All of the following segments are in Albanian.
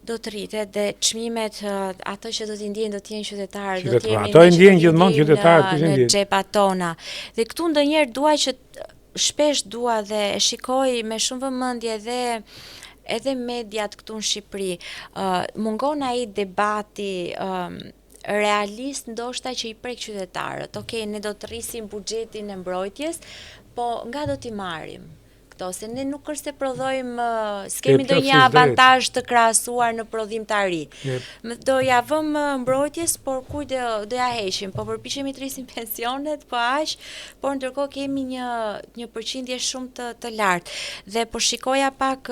Do të rritet dhe çmimet ato që do t'i ndjejnë do t'jenë qytetarë, do Qytetarë, t'jemi ato e ndjejnë gjithmonë qytetarët, kush e në ndjejnë? xhepat tona. Dhe këtu ndonjëherë dua që shpesh dua dhe e shikoj me shumë vëmendje edhe mediat këtu në Shqipëri. Mungon ai debati realist ndoshta që i prek qytetarët. Okej, ne do të rrisim buxhetin e mbrojtjes, po nga do t'i marrim? Se ne nuk është se prodhojmë, s'kemi ndonjë avantazh të krahasuar në prodhimtari. Do ja vëmë mbrojtjes, por kujt do ja heqim? Po përpiqemi të rrisim pensionet, po aq, por ndërkohë kemi një përqindje shumë të lartë. Dhe po shikoja pak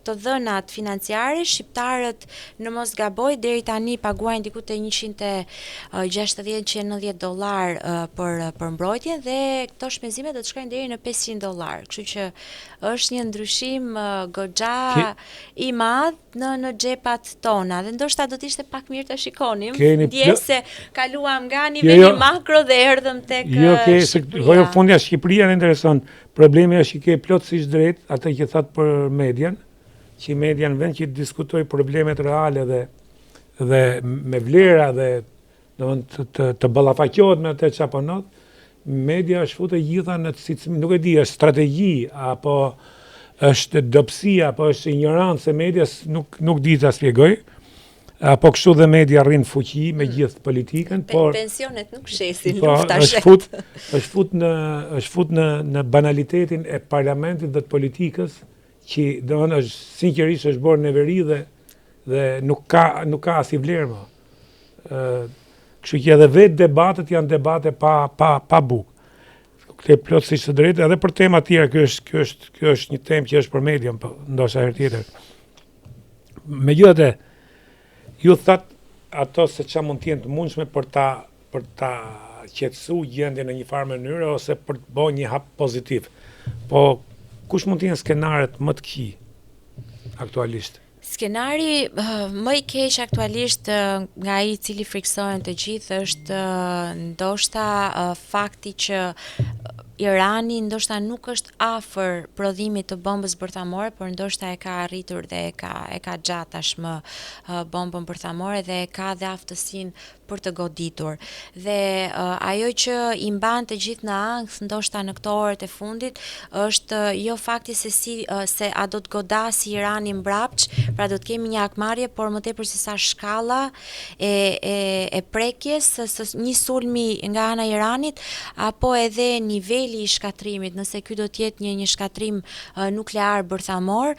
të dhënat financiare, shqiptarët në mos gaboj deri tani paguajnë diku te $160-190 për mbrojtje dhe këto shpenzime do të shkojnë deri në $500. Kështu që është një ndryshim goxha i madh në xhepat tona dhe ndoshta do të ishte pak mirë të shikonim. Ndjes se kaluam nga niveli makro dhe erdhëm tek Shqipëria. Fundja Shqipëria në intereson. Problemi është që ke plotësisht drejt atë që thatë për median, që media në vend që diskutoj problemet reale dhe me vlera dhe të ballafaqohet me atë çfarë po media është futur gjitha në nuk e di, është strategji apo është dobësi apo është ignorancë e medias, nuk di ta shpjegoj. Apo kështu dhe media rrin fuqi me gjithë politikën, por pensionet nuk shesin është fut në banalitetin e parlamentit dhe të politikës që domethënë sinqerisht është bërë neveri dhe nuk ka asnjë vlerë më. Kështu që edhe vetë debatet janë debate pa bukë. Këtë plotësisht të drejtë, edhe për tema tjera, kjo është një temë që është për median, ndoshta herë tjetër. Megjithatë, ju thatë ato se çfarë mund të jenë të mundshme për ta qetësuar gjendjen në një farë mënyrë ose për të bërë një hap pozitiv. Po kush mund të jenë skenaret më të këqij aktualisht? Skenari më i keq aktualisht nga ai i cili friksohen të gjithë është ndoshta fakti që Irani ndoshta nuk është afër prodhimit të bombës bërthamore, por ndoshta e ka arritur dhe e ka gjatë tashmë bombën bërthamore dhe e ka dhe aftësinë për të goditur. Dhe ajo që i mban të gjithë në ankth ndoshta në këto orët e fundit është jo fakti se a do të godasi Irani mbrapsht, pra do të kemi një akmarrje, por më tepër se sa shkalla e prekjes së një sulmi nga ana e Iranit apo edhe niveli i shkatrimit, nëse ky do të jetë një shkatrim nuklear bërthamor.